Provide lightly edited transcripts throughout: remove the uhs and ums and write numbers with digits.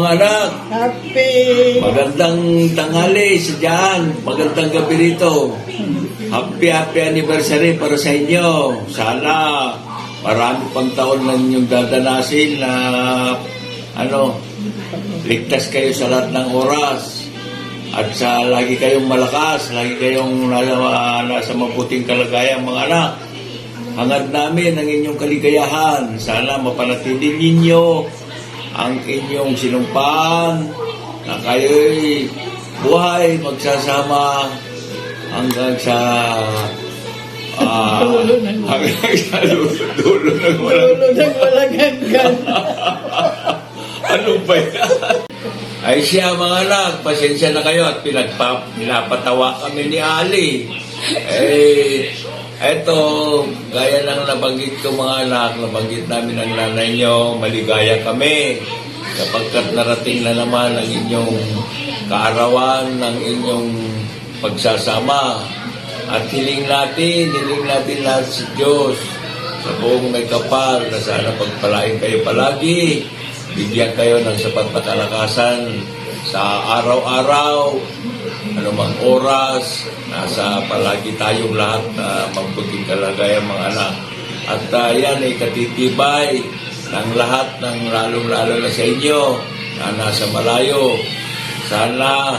mga anak. Happy! Magandang tanghali sa dyan. Magandang gabi rito. Happy anniversary para sa inyo. Sana marami pang taon na inyong dadanasin na ligtas kayo sa lahat ng oras. At sa lagi kayong malakas, lagi kayong nasa mabuting kalagayan mga anak. Hangad namin ang inyong kaligayahan. Sana mapanatili ninyo ang inyong sinumpaan na kayo'y buhay, magsasama hanggang sa dulo ng walang hanggan. Ano ba yan? Ay siya mga anak, pasensya na kayo at pinapatawa kami ni Ali. Eto, gaya ng nabanggit ko mga anak, nabanggit namin ang nanay nyo, maligaya kami kapagkat narating na naman ang inyong kaarawan, ng inyong pagsasama. At hiling natin lahat si Diyos sa buong may kapal na sana pagpalain kayo palagi, bigyan kayo ng sapat na kalakasan sa araw-araw, anumang oras, nasa palagi tayong lahat na mabuting kalagayan mga anak. At yan ay katitibay ng lahat ng lalong-lalo na sa inyo na nasa malayo. Sana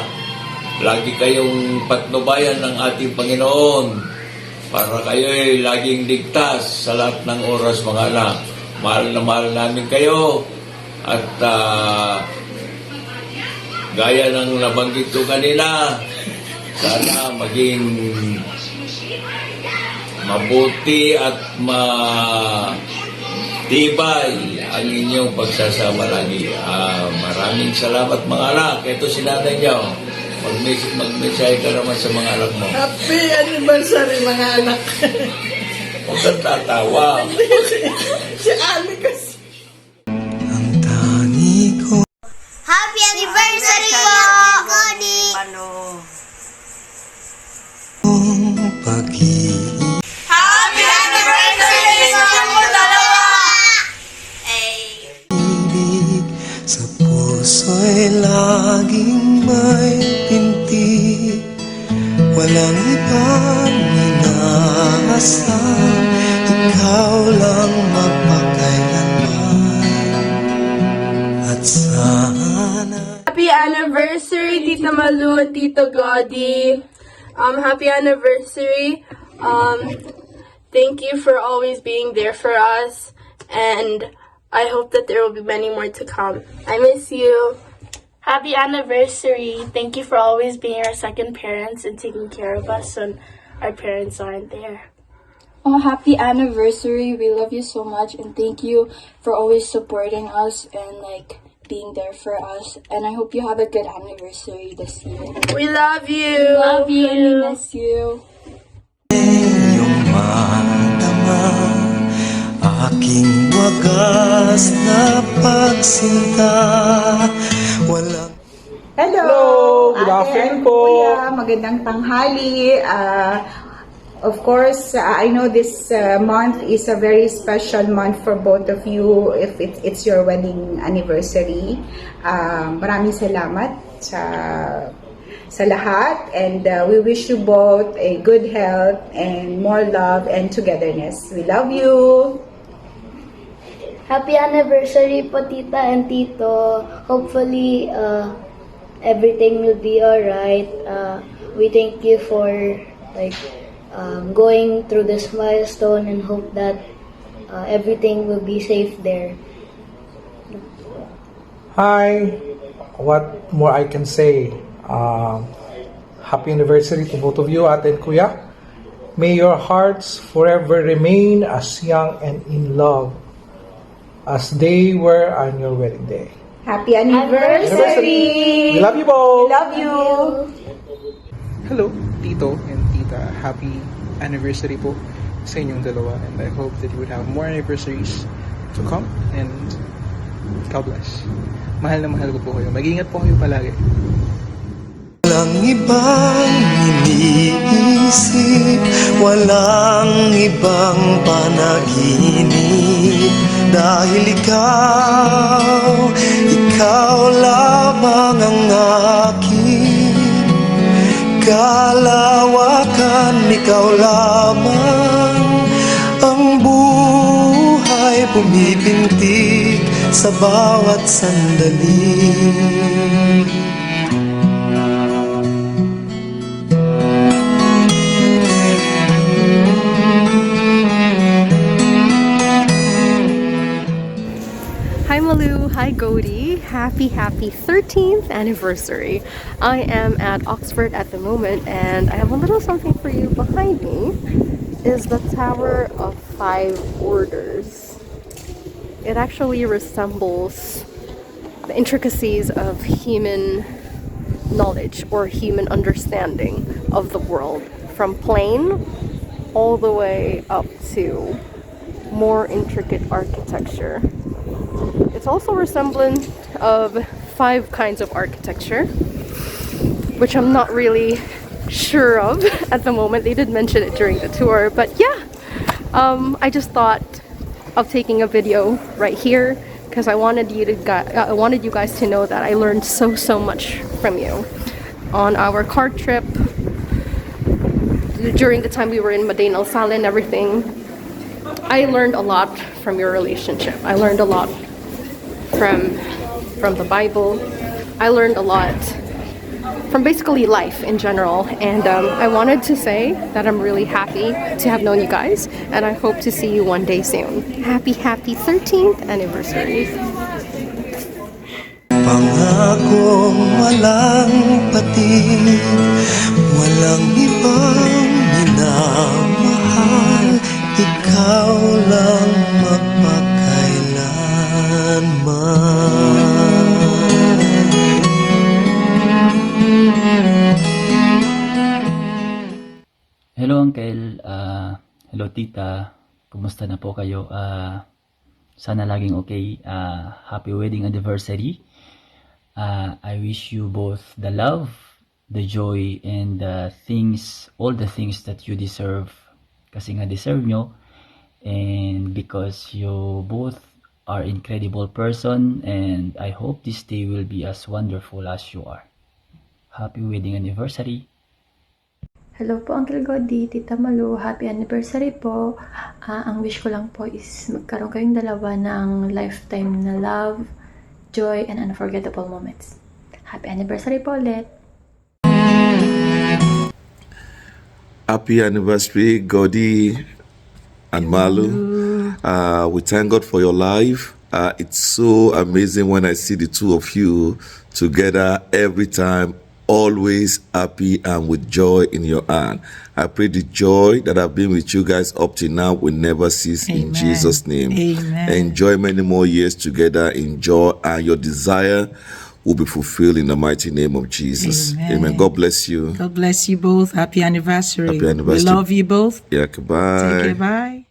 lagi kayong patnubayan ng ating Panginoon para kayo ay laging ligtas sa lahat ng oras mga anak. Mahal na mahal namin kayo at gaya ng nabanggit ko kanina, sana maging mabuti at matibay ang inyong pagsasama lagi. Maraming salamat mga anak. Ito si nanay niyo. Mag-message ka naman sa mga anak mo. Happy anniversary mga anak! Huwag kang tatawa. Si Ali kasi. Happy anniversary po! Cody! Happy anniversary sa inyong dalawa! Sa puso'y laging may pinti, walang ibang inaasam, ikaw lang mapakailanman. At sana Happy anniversary, Tita Malu and Tito Godi. Happy anniversary. Thank you for always being there for us, and I hope that there will be many more to come. I miss you. Happy anniversary. Thank you for always being our second parents and taking care of us when our parents aren't there. Oh, happy anniversary. We love you so much and thank you for always supporting us and being there for us. And I hope you have a good anniversary this year. We love you. Love you. And we miss you. iyong madama, aking wagas na pagsinta, walang Hello! Good afternoon po. Kuya, magandang tanghali. Of course, I know this month is a very special month for both of you if it's your wedding anniversary. Maraming salamat sa lahat, and we wish you both a good health and more love and togetherness. We love you! Happy anniversary po, Tita and Tito. Hopefully, everything will be alright. We thank you for going through this milestone and hope that everything will be safe there. Hi. What more I can say? Happy anniversary to both of you, Ate and Kuya. May your hearts forever remain as young and in love as they were on your wedding day. Happy anniversary! We love you both! Love you! Hello, Tito and Tita. Happy anniversary po sa inyong dalawa. And I hope that you would have more anniversaries to come. And God bless. Mahal na mahal ko po kayo. Mag-ingat po kayo palagi. Walang ibang iniisip, walang ibang panaginip. Dahil ikaw lamang ang aking kalawakan. Ikaw lamang ang buhay pumipintig sa bawat sandali. Hi Malu, hi Godi, happy 13th anniversary. I am at Oxford at the moment and I have a little something for you. Behind me is the Tower of Five Orders. It actually resembles the intricacies of human knowledge or human understanding of the world, from plain all the way up to more intricate architecture. It's also resemblant of 5 kinds of architecture, which I'm not really sure of at the moment. They did mention it during the tour, but yeah, I just thought of taking a video right here because I wanted you guys to know that I learned so much from you on our car trip during the time we were in Medina El Sal and everything. I learned a lot from your relationship. I learned a lot from the Bible. I learned a lot from basically life in general, and I wanted to say that I'm really happy to have known you guys, and I hope to see you one day soon. Happy 13th anniversary. Pangakong walang patid, walang ibang minamahal, ikaw lang magpakailanman. Hello Uncle, hello Tita, kumusta na po kayo? Sana laging okay. Happy wedding anniversary. I wish you both the love, the joy, and all the things that you deserve. Kasi nga deserve nyo. And because you both are incredible person, and I hope this day will be as wonderful as you are. Happy wedding anniversary. Hello po Uncle Godi, Tita Malu, happy anniversary po. Ang wish ko lang po is magkaroon kayong dalawa ng lifetime na love, joy, and unforgettable moments. Happy anniversary po ulit. Happy anniversary, Godi and Malu. We thank God for your life. It's so amazing when I see the two of you together every time. Always happy and with joy in your hand. I pray the joy that I've been with you guys up to now will never cease. Amen. In Jesus' name. Amen. Enjoy many more years together. Enjoy, and your desire will be fulfilled in the mighty name of Jesus. Amen. Amen. God bless you. God bless you both. Happy anniversary. Happy anniversary. We love you both. Yeah, goodbye. Take care. Bye.